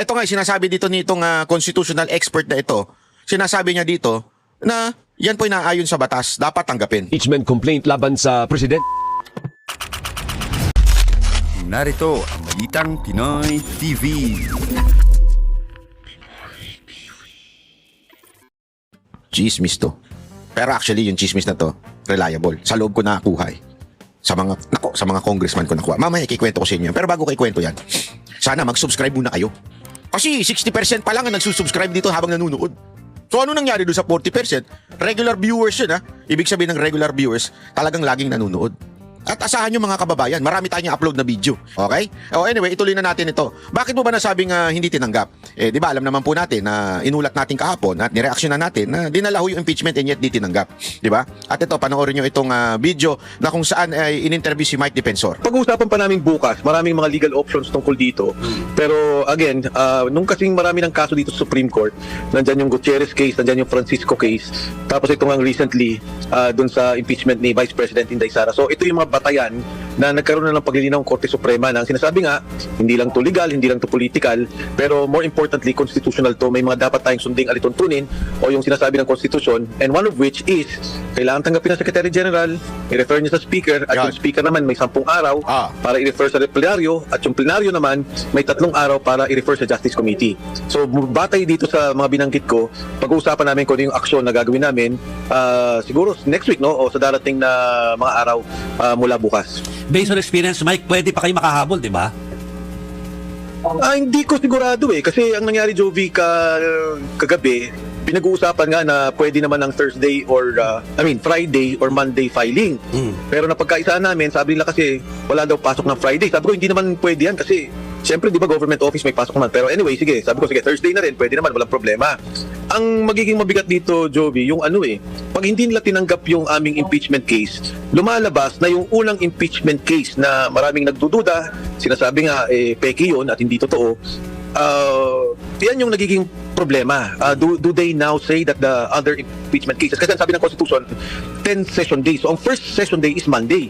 ito nga, sinasabi dito nitong constitutional expert na ito, sinasabi niya dito na yan po inaayon sa batas, dapat tanggapin. Impeachment complaint laban sa president. Narito ang Balitang Pinoy TV. Chismis to. Pero actually, yung chismis na to, reliable. Sa loob ko nakakuha eh. Sa mga congressman ko nakuha. Mamaya ikikwento ko sa inyo. Pero bago ko ikwento yan, sana mag-subscribe muna kayo. Kasi 60% pa lang ang nagsusubscribe dito habang nanunood. So ano nangyari doon sa 40%? Regular viewers yun ha. Ibig sabihin ng regular viewers, talagang laging nanunood. At asahan nyo mga kababayan, marami tayong upload na video. Okay? O anyway, ituloy na natin ito. Bakit mo ba nasabing hindi tinanggap? Di ba alam naman po natin na inulat natin kahapon at nireaksyonan natin na dinala ho yung impeachment and yet di tinanggap. Di ba? At ito, panoorin nyo itong video na kung saan ay in-interview si Mike Defensor. Pag-uusapan pa namin bukas, maraming mga legal options tungkol dito. Pero again, nung kasing marami ng kaso dito sa Supreme Court, nandyan yung Gutierrez case, nandyan yung Francisco case, tapos ito nga recently, dun sa impeachment ni Vice President Inday Sara. So ito yung mga batayan na nagkaroon na ng paglilinaw ng Korte Suprema na ang sinasabi nga, hindi lang to legal, hindi lang to political, pero more importantly, constitutional to. May mga dapat tayong sunding alituntunin o yung sinasabi ng Constitution, and one of which is, kailangan tanggapin ng Secretary General, i-refer niya sa Speaker, at yung Speaker naman may 10 araw para i-refer sa plenaryo, at yung plenaryo naman may 3 araw para i-refer sa Justice Committee. So, batay dito sa mga binanggit ko, pag-uusapan namin kung ano yung aksyon na gagawin namin, siguro next week, no, o sa darating na mga araw mula bukas. Based on experience, Mike, pwede pa kayo makahabol, di ba? Hindi ko sigurado eh. Kasi ang nangyari, Jovi, kagabi, pinag-uusapan nga na pwede naman ng Thursday or, Friday or Monday filing. Pero napagkaisaan namin, sabi nila kasi wala daw pasok ng Friday. Sabi ko, hindi naman pwede yan kasi siyempre, di ba, government office may pasok naman. Pero anyway, sige, sabi ko, sige, Thursday na rin, pwede naman, walang problema. Ang magiging mabigat dito, Jovi, yung pag hindi nila tinanggap yung aming impeachment case, lumalabas na yung unang impeachment case na maraming nagdududa, sinasabi nga, peke yun at hindi totoo, yan yung nagiging problema. Do they now say that the other impeachment cases, kasi sabi ng Constitution, 10 session days. So, ang first session day is Monday.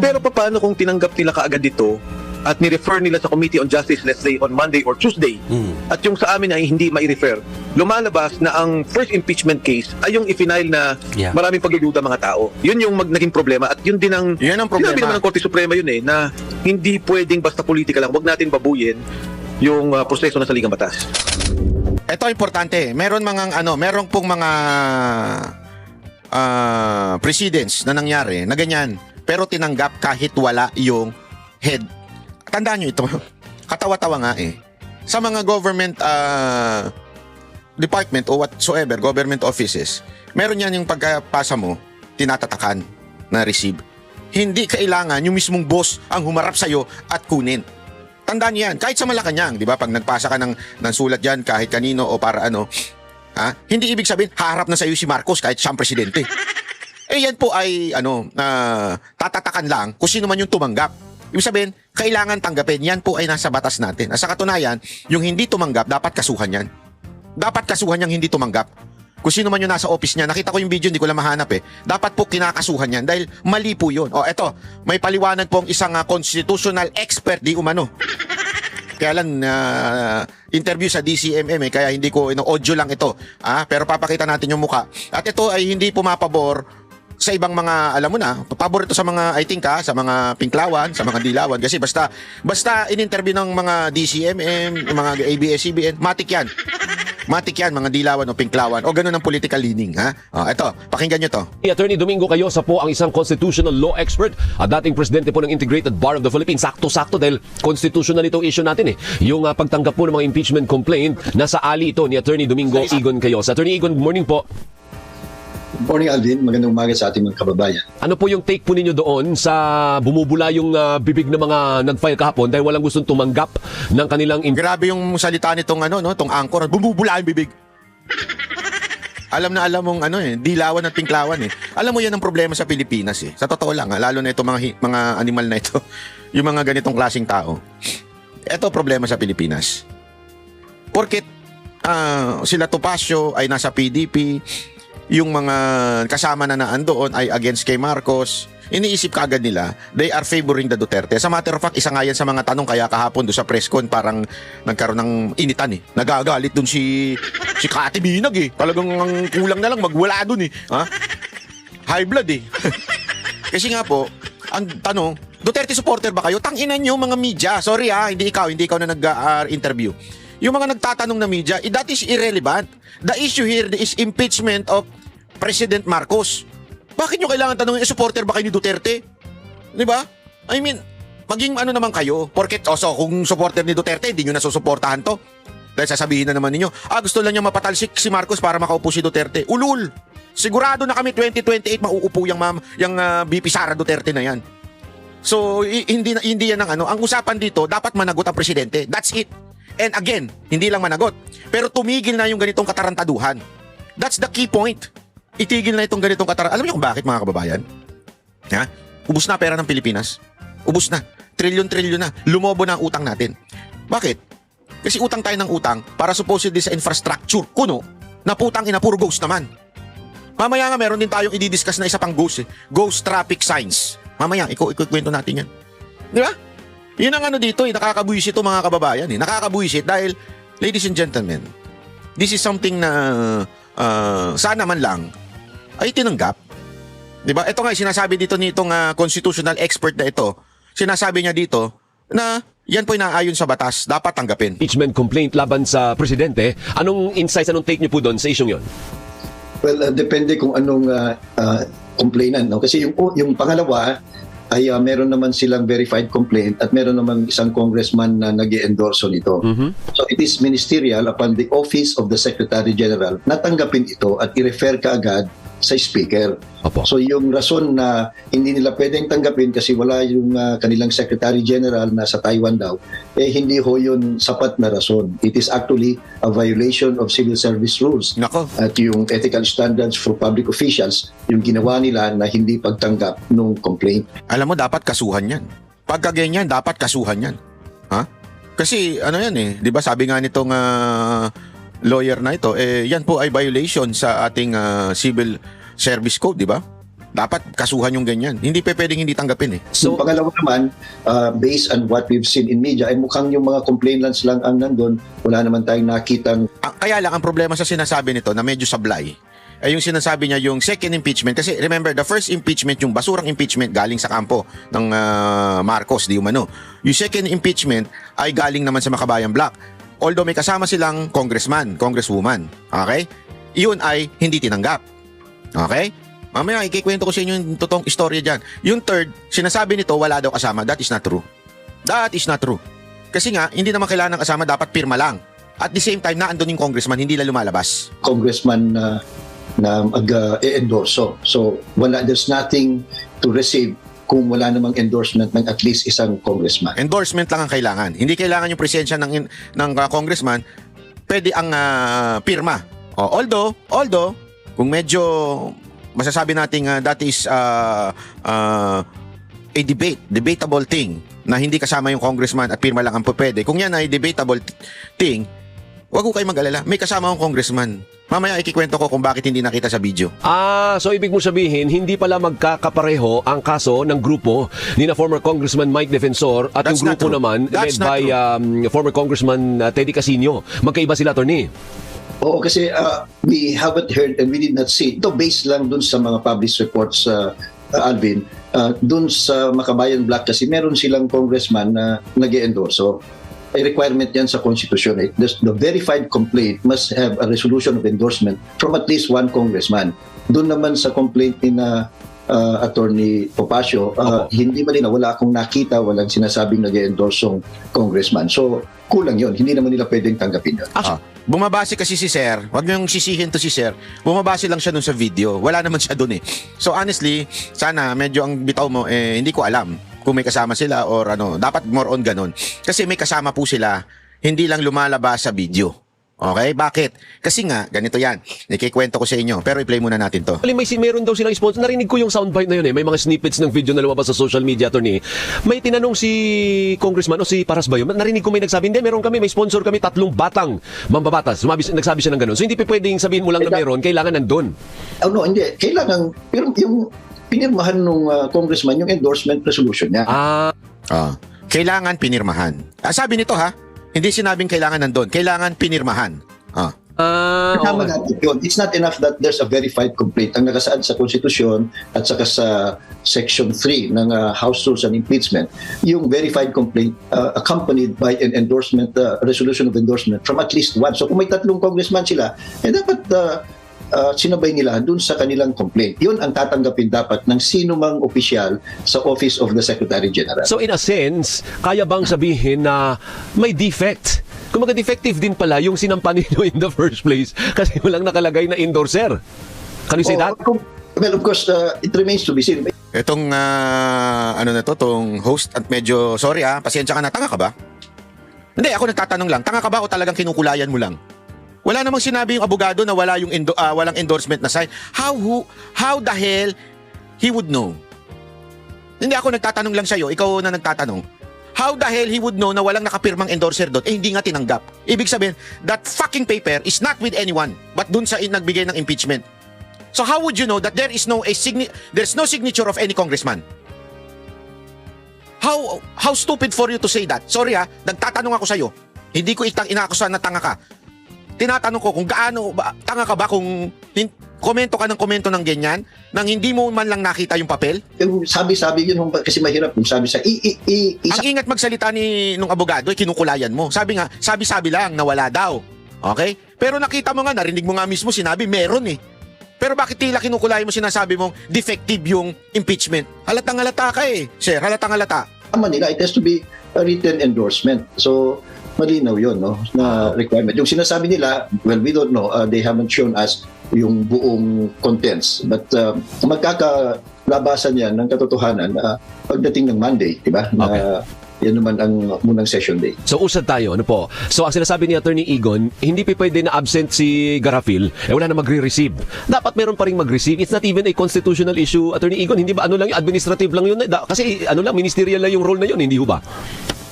Pero paano kung tinanggap nila kaagad dito at ni-refer nila sa Committee on Justice, let's say, on Monday or Tuesday, at yung sa amin ay hindi mai-refer, lumalabas na ang first impeachment case ay yung i-final na maraming pagdududa mga tao. Yun yung naging problema. At yun din ang problema. Sinabi naman ng Korte Suprema yun na hindi pwedeng basta politika lang. Huwag natin babuyin yung proseso na sa ligang batas. Ito importante. Meron pong mga precedents na nangyari na ganyan, pero tinanggap kahit wala yung head. Tandaan nyo ito, katawa-tawa nga eh. Sa mga government department o whatsoever, government offices, meron yan yung pagkapasa mo, tinatatakan na receive. Hindi kailangan yung mismong boss ang humarap sa'yo at kunin. Tandaan niyo yan, kahit sa Malacanang, di ba? Pag nagpasa ka ng sulat dyan, kahit kanino o para hindi ibig sabihin, haharap na sa'yo si Marcos kahit siyang presidente. Yan po ay, tatatakan lang kung sino man yung tumanggap. Ibig sabihin, kailangan tanggapin. Yan po ay nasa batas natin. Sa katunayan, yung hindi tumanggap, dapat kasuhan yan. Dapat kasuhan yung hindi tumanggap. Kung sino man yung nasa office niya, nakita ko yung video, hindi ko lang mahanap eh. Dapat po kinakasuhan yan dahil mali po yun. Eto, may paliwanag pong isang constitutional expert, di umano. Kaya lang, interview sa DCMM kaya hindi ko, audio lang ito. Pero papakita natin yung muka. At ito ay hindi pumapabor sa ibang mga, alam mo na, paborito sa mga, I think sa mga Pinklawan, sa mga Dilawan, kasi basta in-interview ng mga DCMM, mga ABS-CBN, matik yan. Matik yan, mga Dilawan o Pinklawan, o ganun ang political leaning, Ito, pakinggan nyo to. Attorney Domingo Cayosa po ang isang constitutional law expert at dating presidente po ng Integrated Bar of the Philippines. Sakto-sakto dahil constitutional itong issue natin Yung pagtanggap po ng mga impeachment complaint, nasa ali ito ni Attorney Domingo Igon Cayosa. Attorney Igon, good morning po. Good morning, Alvin. Magandang umaga sa ating mga kababayan. Ano po yung take po ninyo doon sa bumubula yung bibig ng mga nag-file kahapon dahil walang gustong tumanggap ng kanilang... Grabe yung salita nitong tong anchor. Bumubula yung bibig. Alam na alam mong Dilawan at Pinklawan Alam mo yan ang problema sa Pilipinas Sa totoo lang lalo na ito mga animal na ito. Yung mga ganitong klaseng tao. Ito problema sa Pilipinas. Porket sila Topacio ay nasa PDP, yung mga kasama na naandoon ay against kay Marcos, iniisip kaagad nila, they are favoring the Duterte. As a matter of fact, isa nga yan sa mga tanong kaya kahapon doon sa press con, parang nagkaroon ng initan eh. Nagagalit doon si Kati Binag eh. Talagang ang kulang na lang magwala doon eh. Ha? High blood eh. Kasi nga po, ang tanong, Duterte supporter ba kayo? Tanginan nyo mga media. Sorry hindi ikaw na nag-interview. Yung mga nagtatanong na media, that is irrelevant. The issue here is impeachment of President Marcos. Bakit nyo kailangan tanongin, supporter ba kayo ni Duterte? Di ba? I mean, maging ano naman kayo. Porket, so kung supporter ni Duterte, hindi nyo nasusuportahan to. Dahil sasabihin na naman ninyo, gusto lang niya mapatalsik si Marcos para makaupo si Duterte. Ulul! Sigurado na kami 2028 mauupo yung BP Sara Duterte na yan. So, hindi yan ang ano. Ang usapan dito, dapat managot ang presidente. That's it. And again, hindi lang managot. Pero tumigil na yung ganitong katarantaduhan. That's the key point. Itigil na itong ganitong Alam niyo kung bakit, mga kababayan? Ha? Ubus na pera ng Pilipinas. Ubus na. Trilyon-trilyon na. Lumobo na ang utang natin. Bakit? Kasi utang tayo ng utang para supposedly sa infrastructure. Kuno, na putang ina, puro ghost naman. Mamaya nga meron din tayong i-discuss na isa pang ghost eh. Ghost traffic signs. Mamaya, ikukwento natin yan. Di ba? Yun ang ano dito eh. Nakakabuisit ito, mga kababayan eh. Nakakabuisit dahil, ladies and gentlemen, this is something na sana man lang ay tinanggap. Diba? Ito nga, sinasabi dito nitong constitutional expert na ito, sinasabi niya dito na yan po inaayon sa batas, dapat tanggapin. Impeachment complaint laban sa presidente. Anong insights, anong take niyo po doon sa isyong yon? Well, depende kung anong complainant. No? Kasi yung pangalawa ay meron naman silang verified complaint at meron naman isang congressman na nag-endorso nito. So it is ministerial upon the office of the Secretary General na tanggapin ito at i-refer kaagad sa speaker. Opo. So yung rason na hindi nila pwedeng tanggapin kasi wala yung kanilang Secretary General na sa Taiwan daw, hindi ho yun sapat na rason. It is actually a violation of civil service rules. Nako. At yung ethical standards for public officials, yung ginawa nila na hindi pagtanggap ng complaint. Alam mo, dapat kasuhan yan. Pagka ganyan, dapat kasuhan yan. Ha? Kasi ano yan eh, di ba sabi nga nitong lawyer na ito, yan po ay violation sa ating civil service code, di ba? Dapat kasuhan yung ganyan. Hindi pwedeng hindi tanggapin eh. So, yung pangalawa naman, based on what we've seen in media, ay mukhang yung mga complainants lang ang nandun. Wala naman tayong nakitang... Kaya lang, ang problema sa sinasabi nito na medyo sablay, ay yung sinasabi niya yung second impeachment. Kasi remember, the first impeachment, yung basurang impeachment galing sa kampo ng Marcos, di umano. Yung second impeachment ay galing naman sa Makabayan Bloc. Although may kasama silang congressman, congresswoman. Okay? Iyon ay hindi tinanggap. Okay? Mamaya, ikikwento ko sa inyo yung totoong istorya dyan. Yung third, sinasabi nito, wala daw kasama. That is not true. That is not true. Kasi nga, hindi naman kailangan ng kasama, dapat pirma lang. At the same time, naandun yung congressman, hindi na lumalabas. Congressman na mag-endorso. So, there's nothing to receive kung wala namang endorsement ng at least isang congressman. Endorsement lang ang kailangan. Hindi kailangan yung presensya ng congressman, pwede ang pirma. Although, kung medyo masasabi natin that is a debatable thing na hindi kasama yung congressman at pirma lang ang pwede. Kung yan ay debatable thing, wag ko kayo mag-alala. May kasama akong congressman. Mamaya ikikwento ko kung bakit hindi nakita sa video. So ibig mo sabihin, hindi pala magkakapareho ang kaso ng grupo ni na former Congressman Mike Defensor at That's yung grupo not true. naman That's led not by former Congressman Teddy Casino. Magkaiba sila, attorney. Oo, kasi we haven't heard and we did not see. Ito based lang dun sa mga published reports, Alvin. Dun sa Makabayan Bloc kasi meron silang congressman na nag-endorso. Ay requirement yan sa konstitusyon. The verified complaint must have a resolution of endorsement from at least one congressman. Doon naman sa complaint ni na Attorney Topacio, hindi malinaw, wala akong nakita, walang sinasabing nag-endorsong congressman. So, kulang yon. Hindi naman nila pwedeng tanggapin yun. Bumabase kasi si Sir, wag niyong sisihin to si Sir, bumabase lang siya dun sa video. Wala naman siya dun eh. So honestly, sana medyo ang bitaw mo, hindi ko alam kung may kasama sila or ano, dapat more on ganun. Kasi may kasama po sila, hindi lang lumalabas sa video. Okay? Bakit? Kasi nga, ganito yan. Ikikwento ko sa inyo, pero i-play muna natin to. Meron daw silang sponsor. Narinig ko yung soundbite na yun eh. May mga snippets ng video na lumabas sa social media, attorney. May tinanong si Congressman o si Paras ba yun? Narinig ko may nagsabi, hindi, meron kami, may sponsor kami, 3 batang mambabatas. Nagsabi siya ng ganun. So hindi pa pwedeng sabihin mo lang na meron, kailangan nandun. No, hindi. Kailangan, pero yung pinirmahan nung congressman yung endorsement resolution niya. Kailangan pinirmahan. Sabi nito ha, hindi sinabing kailangan nandun. Kailangan pinirmahan. Tama natin yun. It's not enough that there's a verified complaint. Ang nakasaad sa Konstitusyon at saka sa Section 3 ng House Rules and Impeachment, yung verified complaint accompanied by an endorsement, resolution of endorsement from at least one. So kung may 3 congressman sila, dapat sinabay nila dun sa kanilang complaint. Yun ang tatanggapin dapat ng sino mang opisyal sa Office of the Secretary General. So in a sense, kaya bang sabihin na may defect? Kung defective din pala yung sinampan ninyo in the first place kasi walang nakalagay na endorser. Can you say that? Well, of course, it remains to be seen. Itong tong host at medyo sorry pasensya ka na, tanga ka ba? Hindi, ako nagtatanong lang, tanga ka ba o talagang kinukulayan mo lang? Wala namang sinabi yung abogado na wala yung walang endorsement na sign. How the hell he would know? Hindi, ako nagtatanong lang sa'yo, ikaw na nagtatanong. How the hell he would know na walang nakapirmang endorser doon? Hindi nga tinanggap. Ibig sabihin, that fucking paper is not with anyone but dun sa nagbigay ng impeachment. So how would you know that there's no signature of any congressman? How stupid for you to say that? Sorry nagtatanong ako sa'yo. Hindi ko inaakusahan na tanga ka. Tinatanong ko kung gaano tanga ka ba kung komento ka ng ganyan nang hindi mo man lang nakita yung papel? Yung sabi-sabi yun kasi mahirap yung sabi sa Ang ingat magsalita nung abogado kinukulayan mo. Sabi nga, sabi-sabi lang na wala daw. Okay? Pero nakita mo nga, narinig mo nga mismo sinabi meron Pero bakit tila kinukulayan mo sinasabi mong defective yung impeachment? Halatang-halata ka sir, halatang-halata. Tama nila, it has to be a written endorsement. So malinaw yun, na requirement. Yung sinasabi nila, well, we don't know. They haven't shown us yung buong contents. But magkakalabasan yan ng katotohanan pagdating ng Monday, di ba? Okay. Na yan naman ang munang session day. So usad tayo, ano po? So ang sinasabi ni Attorney Egon, hindi pa pwede na absent si Garafil, wala na magre-receive. Dapat meron pa rin mag-receive. It's not even a constitutional issue, Attorney Egon. Hindi ba lang, administrative lang yun? Kasi ministerial lang yung role na yun, hindi ho ba?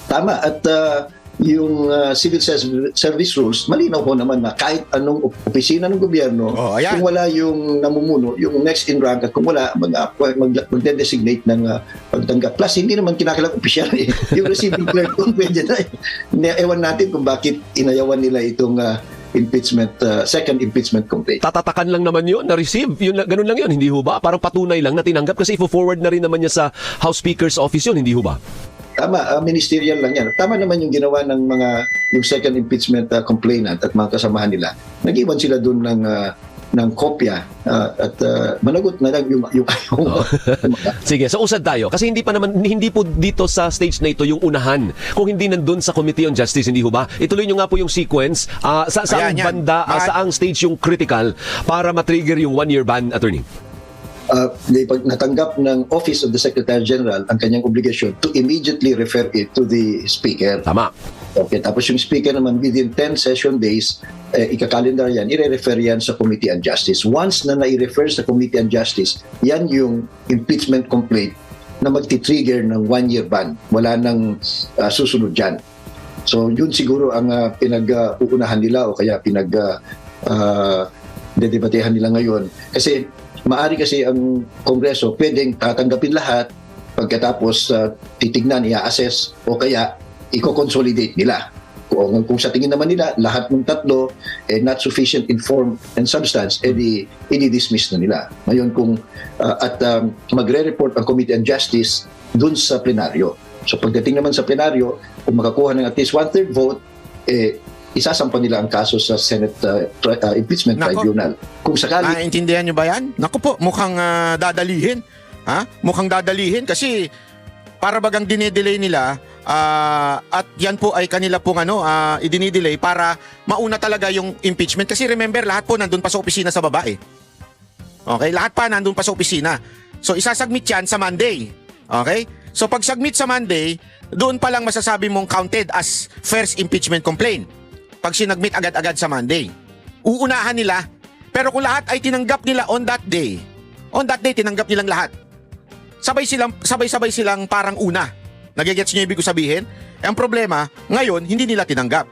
Tama. At yung civil service rules, malinaw po naman na kahit anong opisina ng gobyerno, kung wala yung namumuno, yung next in rank, at kung wala, magde-designate ng pagtanggap. Plus, hindi naman kinakailang opisyal yung receiving clerk kung pwede na. Ewan natin kung bakit inayawan nila itong second impeachment complaint. Tatatakan lang naman yun, na-receive. Ganun lang yun, hindi ho ba? Parang patunay lang na tinanggap kasi i-forward na rin naman niya sa House Speaker's office yun, hindi ho ba? Tama, ministerial lang yan. Tama naman yung ginawa ng yung second impeachment complainant at mga kasamahan nila. Nag-iwan sila doon ng kopya at managot na lang yung Sige, so usad tayo. Kasi hindi po dito sa stage na ito yung unahan. Kung hindi nandun sa Committee on Justice, hindi ho ba? Ituloy nyo nga po yung sequence. Saang banda, saang stage yung critical para matrigger yung 1-year ban, Attorney? Pag natanggap ng Office of the Secretary General ang kanyang obligasyon to immediately refer it to the Speaker. Tama. Okay, tapos yung Speaker naman within 10 session days, ika-calendar yan, i-refer yan sa Committee on Justice. Once na na-refer sa Committee on Justice, yan yung impeachment complaint na magti-trigger ng 1-year ban. Wala nang susunod dyan. So yun siguro ang pinag-uunahan nila o kaya dedebatehan nila ngayon. Kasi maari kasi ang Kongreso pwedeng tatanggapin lahat pagkatapos titignan, i-assess o kaya i-consolidate nila. Kung sa tingin naman nila lahat ng tatlo not sufficient in form and substance, i-dismiss na nila. Ngayon kung magre-report ang Committee on Justice dun sa plenaryo. So pagdating naman sa plenaryo, kung makakuha ng at least 1/3 vote, isasampa nila ang kaso sa Senate Impeachment Tribunal. Kung sakali... Naintindihan nyo ba yan? Naku po, mukhang dadalihin. Mukhang dadalihin kasi para bagang dinedelay nila at yan po ay kanila pong idinidelay para mauna talaga yung impeachment. Kasi remember, lahat po nandun pa sa opisina sa baba Okay? Lahat pa nandun pa sa opisina. So isasubmit yan sa Monday. Okay? So pag submit sa Monday, doon pa lang masasabi mong counted as first impeachment complaint. Pag sinagmit agad-agad sa Monday. Uunahan nila. Pero kung lahat ay tinanggap nila on that day tinanggap nilang lahat. Sabay-sabay silang parang una. Nagigets niyo ibig ko sabihin? Ang problema, ngayon, hindi nila tinanggap.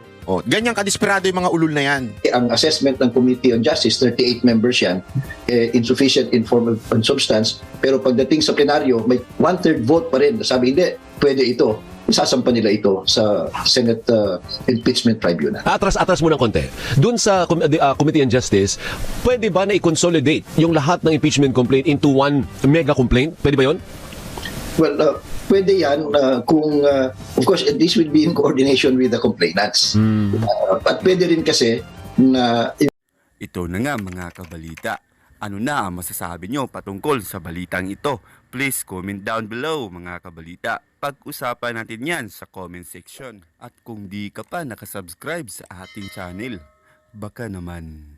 Ganyan kadesperado yung mga ulul na yan. Ang assessment ng Committee on Justice, 38 members yan, insufficient in form and substance, pero pagdating sa plenaryo, may 1/3 vote pa rin. Sabi, hindi, pwede ito. Isasampa nila ito sa Senate Impeachment Tribunal. Atras mo ng konti. Doon sa Committee on Justice, pwede ba na i-consolidate yung lahat ng impeachment complaint into one mega complaint? Pwede ba yun? Well, pwede yan kung, of course, this will be in coordination with the complainants. At pwede rin kasi na Ito na nga mga kabalita. Ano na ang masasabi nyo patungkol sa balitang ito? Please comment down below mga kabalita. Pag-usapan natin yan sa comment section. At kung di ka pa nakasubscribe sa ating channel, baka naman